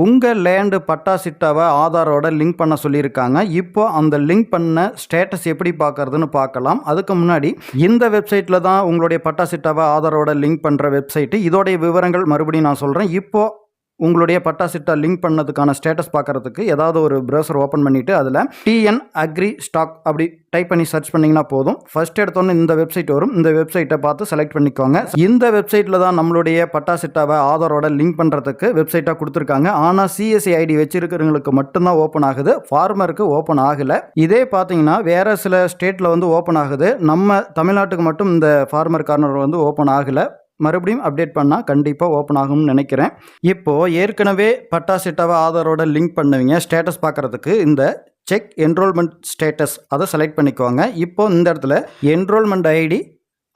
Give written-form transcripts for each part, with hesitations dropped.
உங்கள் லேண்டு பட்டா சிட்டாவை ஆதாரோட லிங்க் பண்ண சொல்லியிருக்காங்க. இப்போ அந்த லிங்க் பண்ண ஸ்டேட்டஸ் எப்படி பார்க்கறதுன்னு பார்க்கலாம். அதுக்கு முன்னாடி இந்த வெப்சைட்டில் தான் உங்களுடைய பட்டா சிட்டாவை ஆதாரோட லிங்க் பண்ணுற வெப்சைட்டு. இதோடைய விவரங்கள் மறுபடியும் நான் சொல்கிறேன். இப்போது உங்களுடைய பட்டா சிட்டா லிங்க் பண்ணதுக்கான ஸ்டேட்டஸ் பார்க்குறதுக்கு ஏதாவது ஒரு ப்ரௌசர் ஓப்பன் பண்ணிவிட்டு அதில் டிஎன் அக்ரி ஸ்டாக் அப்படி டைப் பண்ணி சர்ச் பண்ணிங்கன்னா போதும். ஃபர்ஸ்ட் எடுத்தோன்னே இந்த வெப்சைட் வரும். இந்த வெப்சைட்டை பார்த்து செலக்ட் பண்ணிக்கோங்க. இந்த வெப்சைட்டில் தான் நம்மளுடைய பட்டா சிட்டாவை ஆதாரோட லிங்க் பண்ணுறதுக்கு வெப்சைட்டாக கொடுத்துருக்காங்க. ஆனால் சிஎஸ்சி ஐடி வச்சிருக்கிறவங்களுக்கு மட்டும்தான் ஓப்பன் ஆகுது, ஃபார்மருக்கு ஓப்பன் ஆகலை. இதே பார்த்தீங்கன்னா வேறு சில ஸ்டேட்டில் வந்து ஓப்பன் ஆகுது. நம்ம தமிழ்நாட்டுக்கு மட்டும் இந்த ஃபார்மர் கார்னர் வந்து ஓப்பன் ஆகலை. மறுபடியும் அப்டேட் பண்ணால் கண்டிப்பாக ஓப்பன் ஆகும்னு நினைக்கிறேன். இப்போது ஏற்கனவே பட்டா சிட்டாவை ஆதாரோட லிங்க் பண்ணுவீங்க. ஸ்டேட்டஸ் பார்க்குறதுக்கு இந்த செக் என்ரோல்மெண்ட் ஸ்டேட்டஸ் அதை செலக்ட் பண்ணிக்குவாங்க. இப்போது இந்த இடத்துல enrolment ID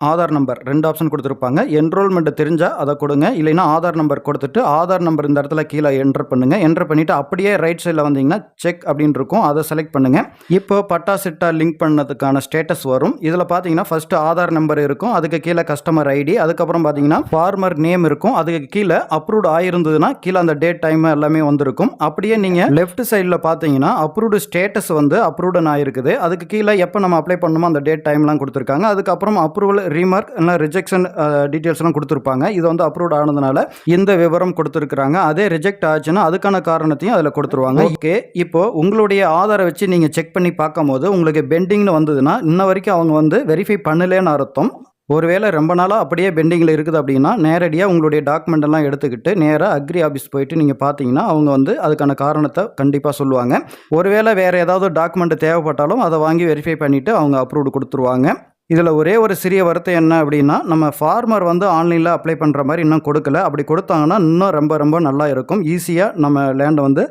Aadhaar number 2 option கொடுத்துருப்பாங்க. என்ரோல்மெண்ட் தெரிஞ்சால் அதை கொடுங்க, இல்லைன்னா ஆதார் நம்பர் கொடுத்துட்டு ஆதார் நம்பர் இந்த இடத்துல கீழே என்டர் பண்ணுங்கள். என்டர் பண்ணிவிட்டு அப்படியே ரைட் சைடில் வந்தீங்கன்னா செக் அப்படின்னு இருக்கும், அதை செலக்ட் பண்ணுங்கள். இப்போ பட்டா சிட்டா லிங்க் பண்ணதுக்கான ஸ்டேட்டஸ் வரும். இதில் பார்த்தீங்கன்னா ஃபஸ்ட்டு ஆதார் நம்பர் இருக்கும், அதுக்கு கீழே கஸ்டமர் ஐடி, அதுக்கப்புறம் பார்த்தீங்கன்னா ஃபார்மர் நேம் இருக்கும், அதுக்கு கீழே அப்ரூவ்டு ஆயிருந்ததுன்னா கீழே அந்த டேட் டைம் எல்லாமே வந்திருக்கும். அப்படியே நீங்கள் லெஃப்ட் சைடில் பார்த்தீங்கன்னா அப்ரூவ்டு ஸ்டேட்டஸ் வந்து அப்ரூவ்டன் ஆயிருக்குது. அதுக்கு கீழே எப்போ நம்ம அப்ளை பண்ணணுமோ அந்த டேட் டைம்லாம் கொடுத்துருக்காங்க. அதுக்கப்புறம் அப்ரூவல் ரீமார்க் இல்லை ரிஜெக்ஷன் டீட்டெயில்ஸ்லாம் கொடுத்துருப்பாங்க. இது வந்து அப்ரூவ்ட் ஆனதுனால இந்த விவரம் கொடுத்துருக்குறாங்க. அதே ரிஜெக்ட் ஆச்சுன்னா அதுக்கான காரணத்தையும் அதில் கொடுத்துருவாங்க. ஓகே, இப்போ உங்களுடைய ஆதாரை வச்சு நீங்கள் செக் பண்ணி பார்க்கும்போது உங்களுக்கு பெண்டிங்னு வந்ததுன்னா இன்ன வரைக்கும் அவங்க வந்து வெரிஃபை பண்ணலேன்னு அர்த்தம். ஒருவேளை ரொம்ப நாளாக அப்படியே பெண்டிங்கில் இருக்குது அப்படின்னா நேரடியாக உங்களுடைய டாக்குமெண்ட் எல்லாம் எடுத்துக்கிட்டு நேராக அக்ரி ஆஃபீஸ் போயிட்டு நீங்கள் பார்த்தீங்கன்னா அவங்க வந்து அதுக்கான காரணத்தை கண்டிப்பாக சொல்லுவாங்க. ஒருவேளை வேறு ஏதாவது டாக்குமெண்ட் தேவைப்பட்டாலும் அதை வாங்கி வெரிஃபை பண்ணிவிட்டு அவங்க அப்ரூவ்டு கொடுத்துருவாங்க. இதில் ஒரே ஒரு சிறிய வருத்தம் என்ன அப்படின்னா, நம்ம ஃபார்மர் வந்து ஆன்லைனில் அப்ளை பண்ணுற மாதிரி இன்னும் கொடுக்கல. அப்படி கொடுத்தாங்கன்னா இன்னும் ரொம்ப ரொம்ப நல்லா இருக்கும். ஈஸியாக நம்ம லேண்டை வந்து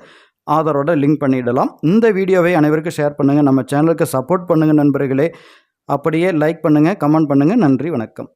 ஆதாரோட லிங்க் பண்ணிடலாம். இந்த வீடியோவை அனைவருக்கும் ஷேர் பண்ணுங்கள். நம்ம சேனலுக்கு சப்போர்ட் பண்ணுங்கள் நண்பர்களே. அப்படியே லைக் பண்ணுங்கள், கமெண்ட் பண்ணுங்கள். நன்றி, வணக்கம்.